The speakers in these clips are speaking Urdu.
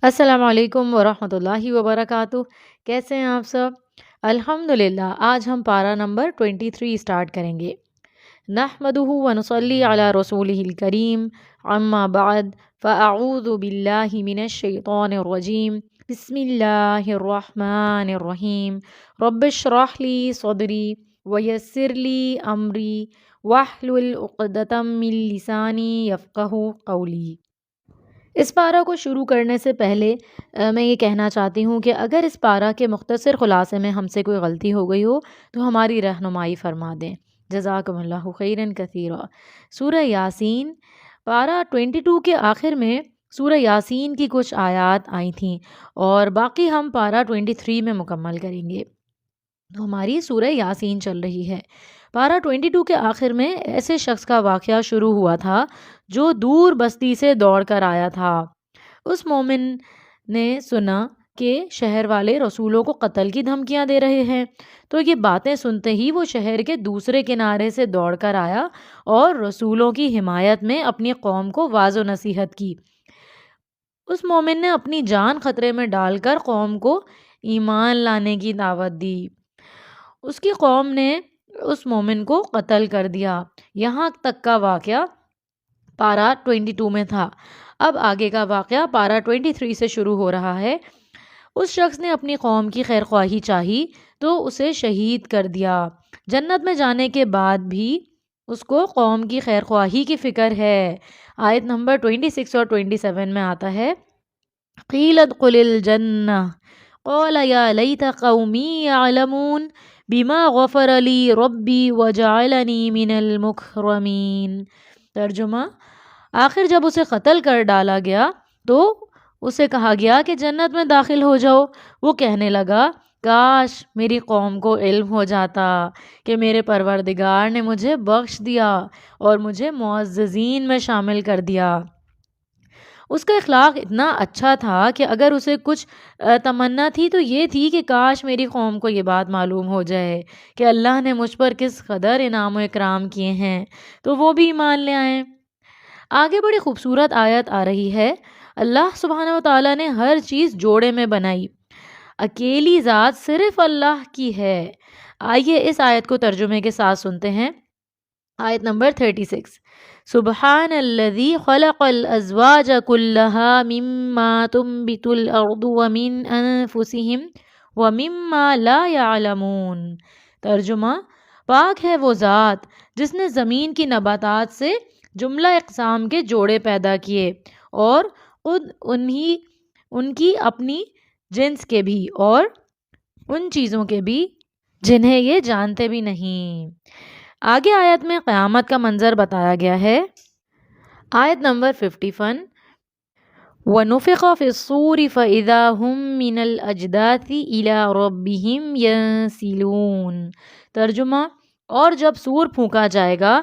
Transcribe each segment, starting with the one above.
السلام علیکم ورحمۃ اللہ وبرکاتہ۔ کیسے ہیں آپ سب؟ الحمدللہ، آج ہم پارہ نمبر 23 اسٹارٹ کریں گے۔ نحمدہ ونصلی علی رسولہ الکریم، اما بعد فاعوذ باللہ من الشیطان الرجیم، بسم اللہ الرحمن الرحیم۔ رب اشرح لی صدری ویسر لی امری واحلل عقدۃ من لسانی یفقہوا قولی۔ اس پارہ کو شروع کرنے سے پہلے میں یہ کہنا چاہتی ہوں کہ اگر اس پارہ کے مختصر خلاصے میں ہم سے کوئی غلطی ہو گئی ہو تو ہماری رہنمائی فرما دیں۔ جزاکم اللہ خیرا کثیرا۔ سورہ یاسین، پارہ 22 کے آخر میں سورہ یاسین کی کچھ آیات آئی تھیں اور باقی ہم پارہ 23 میں مکمل کریں گے۔ تو ہماری سورہ یاسین چل رہی ہے۔ پارہ 22 کے آخر میں ایسے شخص کا واقعہ شروع ہوا تھا جو دور بستی سے دوڑ کر آیا تھا۔ اس مومن نے سنا کہ شہر والے رسولوں کو قتل کی دھمکیاں دے رہے ہیں، تو یہ باتیں سنتے ہی وہ شہر کے دوسرے کنارے سے دوڑ کر آیا اور رسولوں کی حمایت میں اپنی قوم کو واعظ و نصیحت کی۔ اس مومن نے اپنی جان خطرے میں ڈال کر قوم کو ایمان لانے کی دعوت دی۔ اس کی قوم نے اس مومن کو قتل کر دیا۔ یہاں تک کا واقعہ پارہ 22 میں تھا۔ اب آگے کا واقعہ پارہ 23 سے شروع ہو رہا ہے۔ اس شخص نے اپنی قوم کی خیر خواہی چاہی تو اسے شہید کر دیا۔ جنت میں جانے کے بعد بھی اس کو قوم کی خیر خواہی کی فکر ہے۔ آیت نمبر 26 اور 27 میں آتا ہے، قیل ادخل الجنہ قال یا لیت قومی یعلمون بما غفر لی ربی وجعلنی من المکرمین۔ ترجمہ، آخر جب اسے قتل کر ڈالا گیا تو اسے کہا گیا کہ جنت میں داخل ہو جاؤ۔ وہ کہنے لگا، کاش میری قوم کو علم ہو جاتا کہ میرے پروردگار نے مجھے بخش دیا اور مجھے معززین میں شامل کر دیا۔ اس کا اخلاق اتنا اچھا تھا کہ اگر اسے کچھ تمنا تھی تو یہ تھی کہ کاش میری قوم کو یہ بات معلوم ہو جائے کہ اللہ نے مجھ پر کس قدر انعام و اکرام کیے ہیں، تو وہ بھی ایمان لے آئیں۔ آگے بڑی خوبصورت آیت آ رہی ہے۔ اللہ سبحانہ و تعالیٰ نے ہر چیز جوڑے میں بنائی، اکیلی ذات صرف اللہ کی ہے۔ آئیے اس آیت کو ترجمے کے ساتھ سنتے ہیں۔ آیت نمبر 36، سبحان الذی خلق الازواج کلها مما تنبت الارض ومن انفسهم ومما لا يعلمون۔ ترجمہ، پاک ہے وہ ذات جس نے زمین کی نباتات سے جملہ اقسام کے جوڑے پیدا کیے اور خود ان کی اپنی جنس کے بھی اور ان چیزوں کے بھی جنہیں یہ جانتے بھی نہیں۔ آگے آیت میں قیامت کا منظر بتایا گیا ہے۔ آیت نمبر 51، وَنُفِخَ فِي الصُّورِ فَإِذَا هُم مِّنَ الْأَجْدَاثِ إِلَىٰ رَبِّهِمْ يَنسِلُونَ۔ ترجمہ، اور جب سور پھونکا جائے گا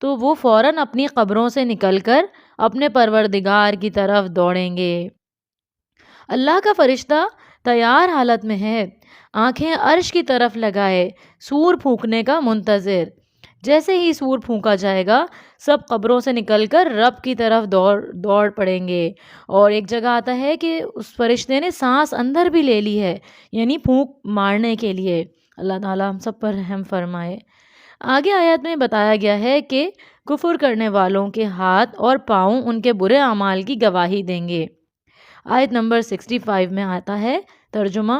تو وہ فوراً اپنی قبروں سے نکل کر اپنے پروردگار کی طرف دوڑیں گے۔ اللہ کا فرشتہ تیار حالت میں ہے، آنکھیں عرش کی طرف لگائے، سور پھونکنے کا منتظر۔ جیسے ہی سور پھونکا جائے گا سب قبروں سے نکل کر رب کی طرف دوڑ پڑیں گے۔ اور ایک جگہ آتا ہے کہ اس فرشتے نے سانس اندر بھی لے لی ہے، یعنی پھونک مارنے کے لیے۔ اللہ تعالیٰ ہم سب پر رحم فرمائے۔ آگے آیت میں بتایا گیا ہے کہ کفر کرنے والوں کے ہاتھ اور پاؤں ان کے برے اعمال کی گواہی دیں گے۔ آیت نمبر 65 میں آتا ہے، ترجمہ،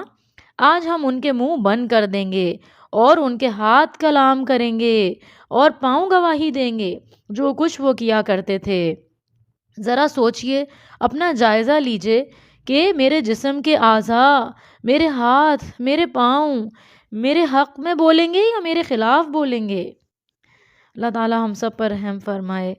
آج ہم ان کے منہ بند کر دیں گے اور ان کے ہاتھ کلام کریں گے اور پاؤں گواہی دیں گے جو کچھ وہ کیا کرتے تھے۔ ذرا سوچئے، اپنا جائزہ لیجئے کہ میرے جسم کے اعضاء، میرے ہاتھ، میرے پاؤں میرے حق میں بولیں گے یا میرے خلاف بولیں گے؟ اللہ تعالیٰ ہم سب پر رحم فرمائے۔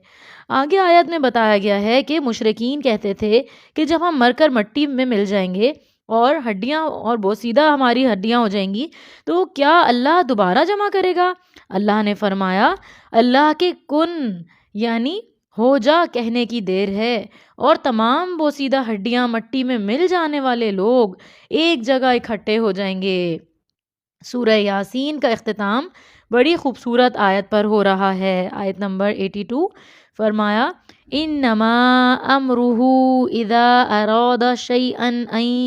آگے آیت میں بتایا گیا ہے کہ مشرکین کہتے تھے کہ جب ہم مر کر مٹی میں مل جائیں گے اور ہڈیاں اور بوسیدہ ہماری ہڈیاں ہو جائیں گی تو کیا اللہ دوبارہ جمع کرے گا؟ اللہ نے فرمایا، اللہ کے کن یعنی ہو جا کہنے کی دیر ہے اور تمام بوسیدہ ہڈیاں مٹی میں مل جانے والے لوگ ایک جگہ اکٹھے ہو جائیں گے۔ سورہ یاسین کا اختتام بڑی خوبصورت آیت پر ہو رہا ہے۔ آیت نمبر 82، فرمایا انما امرہ اذا اراد شیئا ان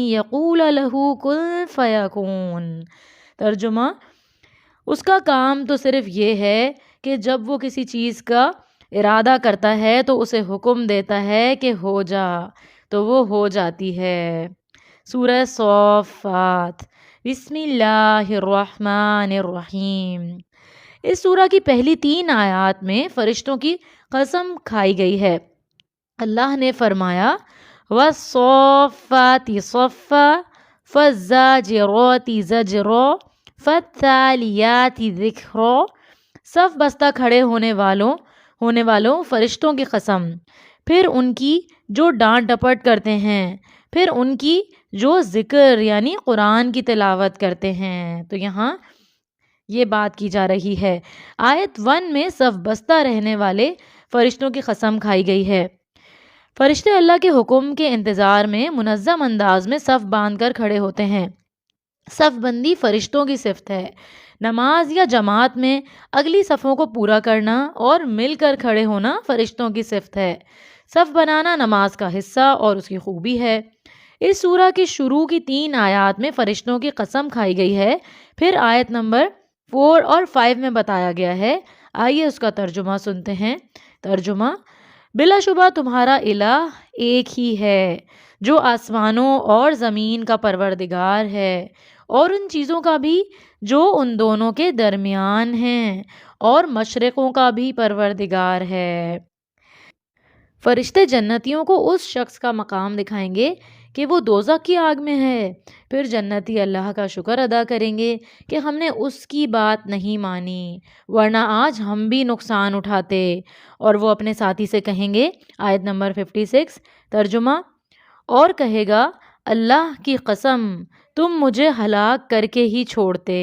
یقول لہ کن فیکون۔ ترجمہ، اس کا کام تو صرف یہ ہے کہ جب وہ کسی چیز کا ارادہ کرتا ہے تو اسے حکم دیتا ہے کہ ہو جا، تو وہ ہو جاتی ہے۔ سورہ صافات۔ بسم اللہ الرحمن الرحیم۔ اس سورہ کی پہلی 3 آیات میں فرشتوں کی قسم کھائی گئی ہے۔ اللہ نے فرمایا وَالصَّافَّاتِ صَفًّا فَالزَّاجِرَاتِ زَجْرًا فَالتَّالِيَاتِ ذِکْرًا۔ صف بستہ کھڑے ہونے والوں فرشتوں کی قسم، پھر ان کی جو ڈانٹ ڈپٹ کرتے ہیں، پھر ان کی جو ذکر یعنی قرآن کی تلاوت کرتے ہیں۔ تو یہاں یہ بات کی جا رہی ہے۔ آیت 1 میں صف بستہ رہنے والے فرشتوں کی قسم کھائی گئی ہے۔ فرشتے اللہ کے حکم کے انتظار میں منظم انداز میں صف باندھ کر کھڑے ہوتے ہیں۔ صف بندی فرشتوں کی صفت ہے۔ نماز یا جماعت میں اگلی صفوں کو پورا کرنا اور مل کر کھڑے ہونا فرشتوں کی صفت ہے۔ صف بنانا نماز کا حصہ اور اس کی خوبی ہے۔ اس سورہ کی شروع کی 3 آیات میں فرشتوں کی قسم کھائی گئی ہے، پھر آیت نمبر 4 اور 5 میں بتایا گیا ہے۔ آئیے اس کا ترجمہ سنتے ہیں۔ ترجمہ، بلا شبہ تمہارا الہ ایک ہی ہے جو آسمانوں اور زمین کا پروردگار ہے اور ان چیزوں کا بھی جو ان دونوں کے درمیان ہیں، اور مشرقوں کا بھی پروردگار ہے۔ فرشتے جنتیوں کو اس شخص کا مقام دکھائیں گے کہ وہ دوزخ کی آگ میں ہے، پھر جنتی اللہ کا شکر ادا کریں گے کہ ہم نے اس کی بات نہیں مانی، ورنہ آج ہم بھی نقصان اٹھاتے، اور وہ اپنے ساتھی سے کہیں گے۔ آیت نمبر 56۔ ترجمہ، اور کہے گا اللہ کی قسم تم مجھے ہلاک کر کے ہی چھوڑتے۔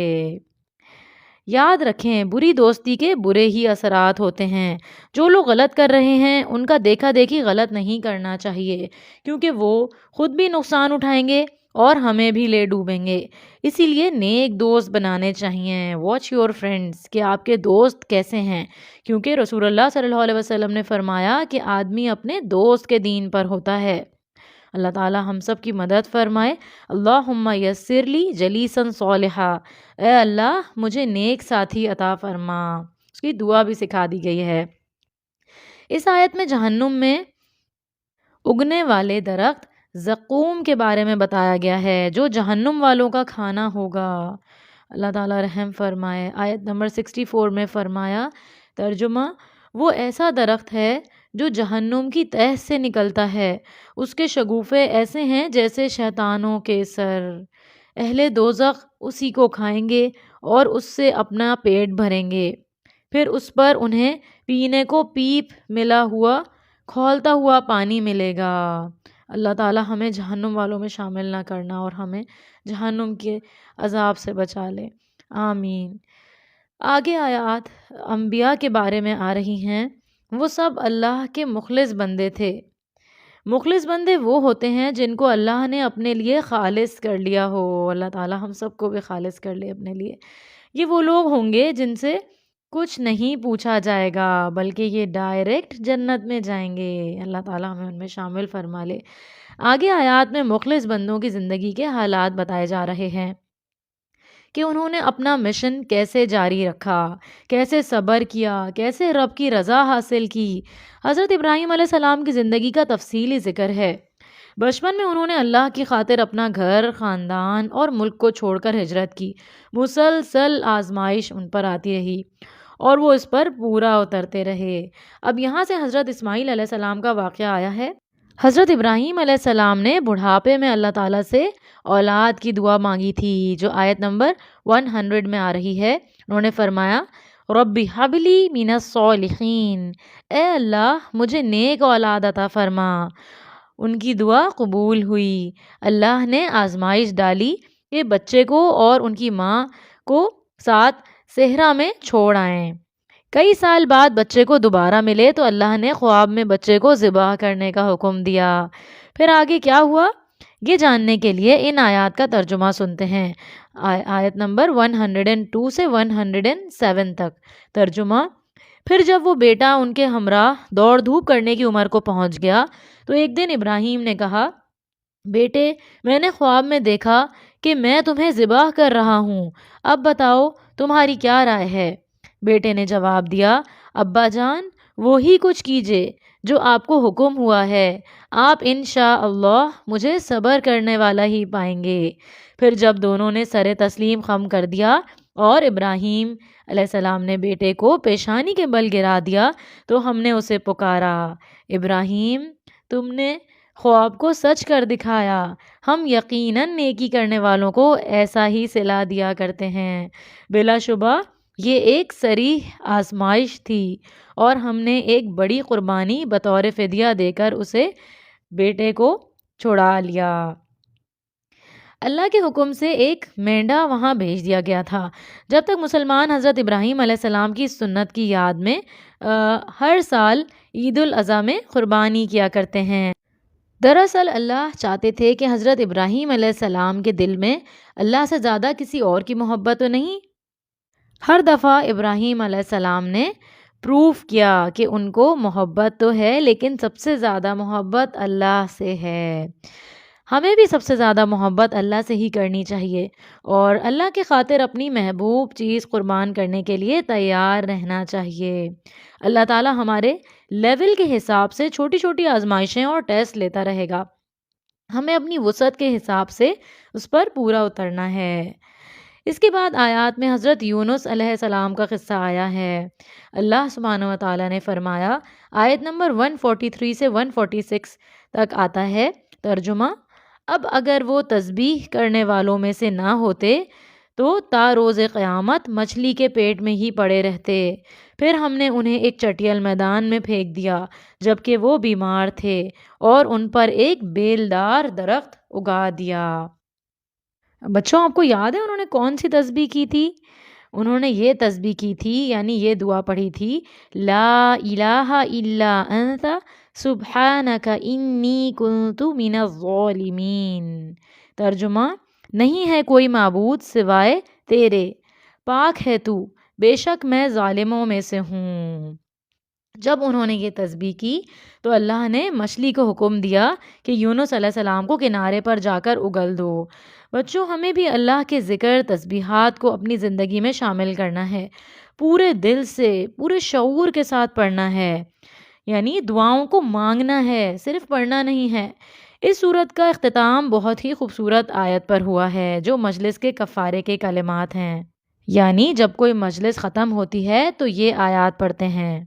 یاد رکھیں، بری دوستی کے برے ہی اثرات ہوتے ہیں۔ جو لوگ غلط کر رہے ہیں ان کا دیکھا دیکھی غلط نہیں کرنا چاہیے، کیونکہ وہ خود بھی نقصان اٹھائیں گے اور ہمیں بھی لے ڈوبیں گے۔ اسی لیے نیک دوست بنانے چاہیے۔ واچ یور فرینڈز، کہ آپ کے دوست کیسے ہیں، کیونکہ رسول اللہ صلی اللہ علیہ وسلم نے فرمایا کہ آدمی اپنے دوست کے دین پر ہوتا ہے۔ اللہ تعالی ہم سب کی مدد فرمائے۔ اللہم یسر لی جلیسا صالحا، اے اللہ مجھے نیک ساتھی عطا فرما۔ اس کی دعا بھی سکھا دی گئی ہے۔ اس آیت میں جہنم میں اگنے والے درخت زقوم کے بارے میں بتایا گیا ہے، جو جہنم والوں کا کھانا ہوگا۔ اللہ تعالی رحم فرمائے۔ آیت نمبر 64 میں فرمایا، ترجمہ، وہ ایسا درخت ہے جو جہنم کی تہہ سے نکلتا ہے، اس کے شگوفے ایسے ہیں جیسے شیطانوں کے سر۔ اہل دوزخ اسی کو کھائیں گے اور اس سے اپنا پیٹ بھریں گے، پھر اس پر انہیں پینے کو پیپ ملا ہوا کھولتا ہوا پانی ملے گا۔ اللہ تعالی ہمیں جہنم والوں میں شامل نہ کرنا اور ہمیں جہنم کے عذاب سے بچا لے، آمین۔ آگے آیات انبیاء کے بارے میں آ رہی ہیں۔ وہ سب اللہ کے مخلص بندے تھے۔ مخلص بندے وہ ہوتے ہیں جن کو اللہ نے اپنے لیے خالص کر لیا ہو۔ اللہ تعالی ہم سب کو بھی خالص کر لے اپنے لیے۔ یہ وہ لوگ ہوں گے جن سے کچھ نہیں پوچھا جائے گا، بلکہ یہ ڈائریکٹ جنت میں جائیں گے۔ اللہ تعالی ہمیں ان میں شامل فرما لے۔ آگے آیات میں مخلص بندوں کی زندگی کے حالات بتائے جا رہے ہیں کہ انہوں نے اپنا مشن کیسے جاری رکھا، کیسے صبر کیا، کیسے رب کی رضا حاصل کی۔ حضرت ابراہیم علیہ السلام کی زندگی کا تفصیلی ذکر ہے۔ بچپن میں انہوں نے اللہ کی خاطر اپنا گھر، خاندان اور ملک کو چھوڑ کر ہجرت کی۔ مسلسل آزمائش ان پر آتی رہی اور وہ اس پر پورا اترتے رہے۔ اب یہاں سے حضرت اسماعیل علیہ السلام کا واقعہ آیا ہے۔ حضرت ابراہیم علیہ السلام نے بڑھاپے میں اللہ تعالیٰ سے اولاد کی دعا مانگی تھی، جو آیت نمبر 100 میں آ رہی ہے۔ انہوں نے فرمایا، رب ہب لی من الصالحین، اے اللہ مجھے نیک اولاد عطا فرما۔ ان کی دعا قبول ہوئی۔ اللہ نے آزمائش ڈالی کہ بچے کو اور ان کی ماں کو ساتھ صحرا میں چھوڑ آئیں۔ کئی سال بعد بچے کو دوبارہ ملے تو اللہ نے خواب میں بچے کو ذبح کرنے کا حکم دیا۔ پھر آگے کیا ہوا، یہ جاننے کے لیے ان آیات کا ترجمہ سنتے ہیں۔ آیت نمبر 102 سے 107 تک۔ ترجمہ، پھر جب وہ بیٹا ان کے ہمراہ دوڑ دھوپ کرنے کی عمر کو پہنچ گیا تو ایک دن ابراہیم نے کہا، بیٹے، میں نے خواب میں دیکھا کہ میں تمہیں ذبح کر رہا ہوں، اب بتاؤ تمہاری کیا رائے ہے؟ بیٹے نے جواب دیا، ابا جان، وہی کچھ کیجے جو آپ کو حکم ہوا ہے، آپ انشاءاللہ مجھے صبر کرنے والا ہی پائیں گے۔ پھر جب دونوں نے سر تسلیم خم کر دیا اور ابراہیم علیہ السلام نے بیٹے کو پیشانی کے بل گرا دیا تو ہم نے اسے پکارا، ابراہیم، تم نے خواب کو سچ کر دکھایا، ہم یقیناً نیکی کرنے والوں کو ایسا ہی صلہ دیا کرتے ہیں۔ بلا شبہ یہ ایک صریح آزمائش تھی اور ہم نے ایک بڑی قربانی بطور فدیہ دے کر اسے بیٹے کو چھڑا لیا۔ اللہ کے حکم سے ایک مینڈا وہاں بھیج دیا گیا تھا۔ جب تک مسلمان حضرت ابراہیم علیہ السلام کی سنت کی یاد میں ہر سال عید الاضحیٰ میں قربانی کیا کرتے ہیں۔ دراصل اللہ چاہتے تھے کہ حضرت ابراہیم علیہ السلام کے دل میں اللہ سے زیادہ کسی اور کی محبت تو نہیں۔ ہر دفعہ ابراہیم علیہ السلام نے پروف کیا کہ ان کو محبت تو ہے لیکن سب سے زیادہ محبت اللہ سے ہے۔ ہمیں بھی سب سے زیادہ محبت اللہ سے ہی کرنی چاہیے اور اللہ کے خاطر اپنی محبوب چیز قربان کرنے کے لیے تیار رہنا چاہیے۔ اللہ تعالی ہمارے لیول کے حساب سے چھوٹی چھوٹی آزمائشیں اور ٹیسٹ لیتا رہے گا، ہمیں اپنی وسعت کے حساب سے اس پر پورا اترنا ہے۔ اس کے بعد آیات میں حضرت یونس علیہ السلام کا قصہ آیا ہے۔ اللہ سبحانہ و تعالیٰ نے فرمایا، آیت نمبر 143 سے 146 تک آتا ہے ترجمہ، اب اگر وہ تسبیح کرنے والوں میں سے نہ ہوتے تو تا روز قیامت مچھلی کے پیٹ میں ہی پڑے رہتے، پھر ہم نے انہیں ایک چٹیل میدان میں پھینک دیا جبکہ وہ بیمار تھے اور ان پر ایک بیلدار درخت اگا دیا۔ بچوں، آپ کو یاد ہے انہوں نے کون سی تسبیح کی تھی؟ انہوں نے یہ تسبیح کی تھی، یعنی یہ دعا پڑھی تھی، لا الہ الا انت سبحانک انی کنت من الظالمین۔ ترجمہ، نہیں ہے کوئی معبود سوائے تیرے، پاک ہے تو، بے شک میں ظالموں میں سے ہوں۔ جب انہوں نے یہ تسبیح کی تو اللہ نے مچھلی کو حکم دیا کہ یونس علیہ السلام کو کنارے پر جا کر اگل دو۔ بچوں، ہمیں بھی اللہ کے ذکر تسبیحات کو اپنی زندگی میں شامل کرنا ہے، پورے دل سے، پورے شعور کے ساتھ پڑھنا ہے، یعنی دعاؤں کو مانگنا ہے، صرف پڑھنا نہیں ہے۔ اس سورت کا اختتام بہت ہی خوبصورت آیت پر ہوا ہے جو مجلس کے کفارے کے کلمات ہیں، یعنی جب کوئی مجلس ختم ہوتی ہے تو یہ آیات پڑھتے ہیں۔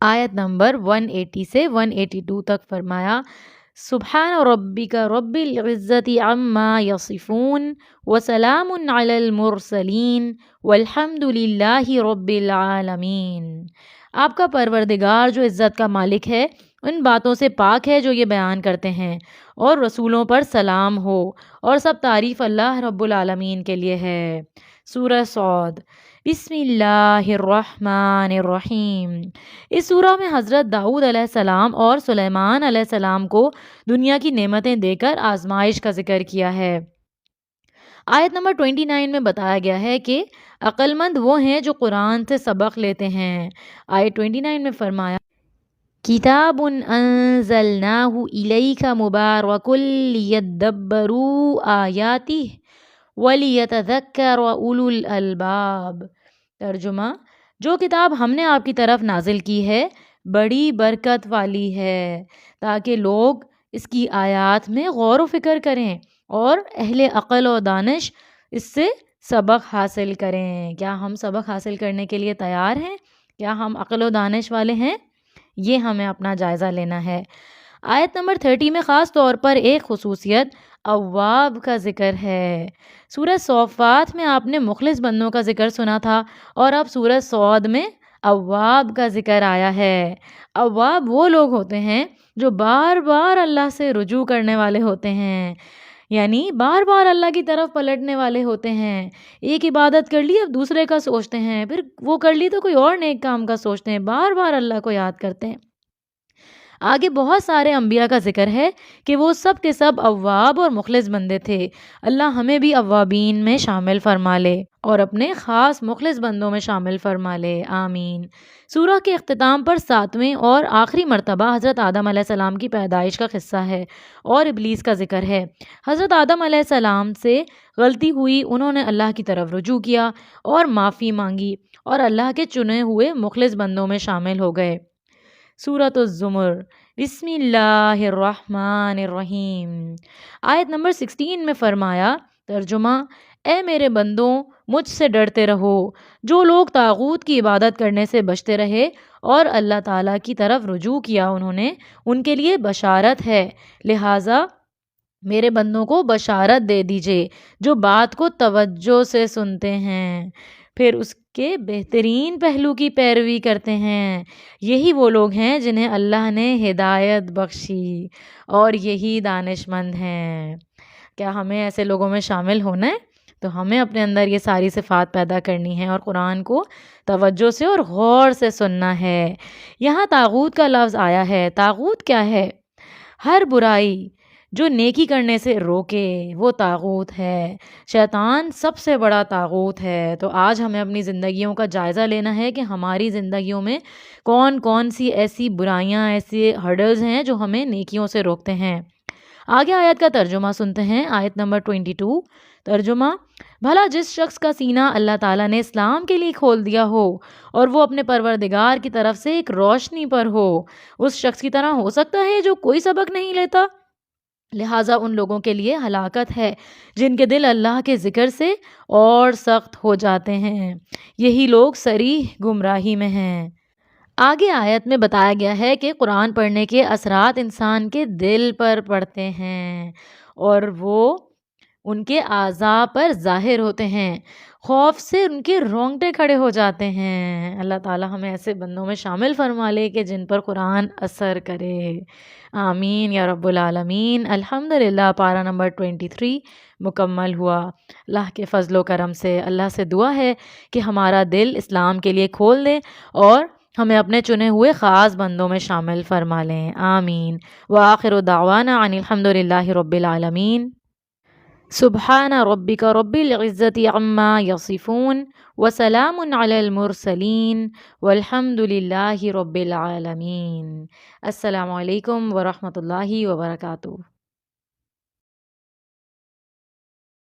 آیت نمبر 180 سے 182 تک فرمایا، سبحان ربک رب العزت عما یصفون وسلام علی المرسلین والحمد للہ رب العالمین۔ آپ کا پروردگار جو عزت کا مالک ہے ان باتوں سے پاک ہے جو یہ بیان کرتے ہیں، اور رسولوں پر سلام ہو، اور سب تعریف اللہ رب العالمین کے لیے ہے۔ سورہ صاد، بسم اللہ الرحمن الرحیم۔ اس سورہ میں حضرت داؤد علیہ السلام اور سلیمان علیہ السلام کو دنیا کی نعمتیں دے کر آزمائش کا ذکر کیا ہے۔ آیت نمبر 29 میں بتایا گیا ہے کہ عقل مند وہ ہیں جو قرآن سے سبق لیتے ہیں۔ آیت 29 میں فرمایا، کتاب انزلناہ الیک مبارک لیدبروا آیاتہ ولیتذکر اولو الالباب۔ ترجمہ، جو کتاب ہم نے آپ کی طرف نازل کی ہے بڑی برکت والی ہے تاکہ لوگ اس کی آیات میں غور و فکر کریں اور اہل عقل و دانش اس سے سبق حاصل کریں۔ کیا ہم سبق حاصل کرنے کے لیے تیار ہیں؟ کیا ہم عقل و دانش والے ہیں؟ یہ ہمیں اپنا جائزہ لینا ہے۔ آیت نمبر 30 میں خاص طور پر ایک خصوصیت اواب کا ذکر ہے۔ سورہ صافات میں آپ نے مخلص بندوں کا ذکر سنا تھا اور اب سورہ صاد میں اواب کا ذکر آیا ہے۔ اواب وہ لوگ ہوتے ہیں جو بار بار اللہ سے رجوع کرنے والے ہوتے ہیں، یعنی بار بار اللہ کی طرف پلٹنے والے ہوتے ہیں۔ ایک عبادت کر لی اب دوسرے کا سوچتے ہیں، پھر وہ کر لی تو کوئی اور نیک کام کا سوچتے ہیں، بار بار اللہ کو یاد کرتے ہیں۔ آگے بہت سارے انبیاء کا ذکر ہے کہ وہ سب کے سب اواب اور مخلص بندے تھے۔ اللہ ہمیں بھی اوابین میں شامل فرما لے اور اپنے خاص مخلص بندوں میں شامل فرما لے، آمین۔ سورہ کے اختتام پر 7ویں اور آخری مرتبہ حضرت آدم علیہ السلام کی پیدائش کا قصہ ہے اور ابلیس کا ذکر ہے۔ حضرت آدم علیہ السلام سے غلطی ہوئی، انہوں نے اللہ کی طرف رجوع کیا اور معافی مانگی اور اللہ کے چنے ہوئے مخلص بندوں میں شامل ہو گئے۔ سورۃ الزمر، بسم اللہ الرحمن الرحیم۔ آیت نمبر 16 میں فرمایا، ترجمہ: اے میرے بندوں، مجھ سے ڈرتے رہو۔ جو لوگ طاغوت کی عبادت کرنے سے بچتے رہے اور اللہ تعالیٰ کی طرف رجوع کیا انہوں نے، ان کے لیے بشارت ہے، لہٰذا میرے بندوں کو بشارت دے دیجئے جو بات کو توجہ سے سنتے ہیں پھر اس کے بہترین پہلو کی پیروی کرتے ہیں۔ یہی وہ لوگ ہیں جنہیں اللہ نے ہدایت بخشی اور یہی دانش مند ہیں۔ کیا ہمیں ایسے لوگوں میں شامل ہونا ہے؟ تو ہمیں اپنے اندر یہ ساری صفات پیدا کرنی ہے اور قرآن کو توجہ سے اور غور سے سننا ہے۔ یہاں طاغوت کا لفظ آیا ہے۔ طاغوت کیا ہے؟ ہر برائی جو نیکی کرنے سے روکے وہ طاغوت ہے۔ شیطان سب سے بڑا طاغوت ہے۔ تو آج ہمیں اپنی زندگیوں کا جائزہ لینا ہے کہ ہماری زندگیوں میں کون کون سی ایسی برائیاں، ایسے ہرڈلز ہیں جو ہمیں نیکیوں سے روکتے ہیں۔ آگے آیت کا ترجمہ سنتے ہیں۔ آیت نمبر 22، ترجمہ: بھلا جس شخص کا سینہ اللہ تعالیٰ نے اسلام کے لیے کھول دیا ہو اور وہ اپنے پروردگار کی طرف سے ایک روشنی پر ہو، اس شخص کی طرح ہو سکتا ہے جو کوئی سبق نہیں لیتا؟ لہٰذا ان لوگوں کے لیے ہلاکت ہے جن کے دل اللہ کے ذکر سے اور سخت ہو جاتے ہیں، یہی لوگ صریح گمراہی میں ہیں۔ آگے آیت میں بتایا گیا ہے کہ قرآن پڑھنے کے اثرات انسان کے دل پر پڑتے ہیں اور وہ ان کے اعضاء پر ظاہر ہوتے ہیں، خوف سے ان کے رونگٹے کھڑے ہو جاتے ہیں۔ اللہ تعالیٰ ہمیں ایسے بندوں میں شامل فرما لے کہ جن پر قرآن اثر کرے، آمین یا رب العالمین۔ الحمدللہ پارہ نمبر 23 مکمل ہوا۔ اللہ کے فضل و کرم سے اللہ سے دعا ہے کہ ہمارا دل اسلام کے لیے کھول دے اور ہمیں اپنے چنے ہوئے خاص بندوں میں شامل فرما لیں، آمین۔ وآخر دعوانا ان الحمدللہ رب العالمین۔ سبحان ربک رب العزت عما یصفون وسلام علی المرسلین والحمد للہ رب العالمین۔ السلام علیکم ورحمۃ اللہ وبرکاتہ۔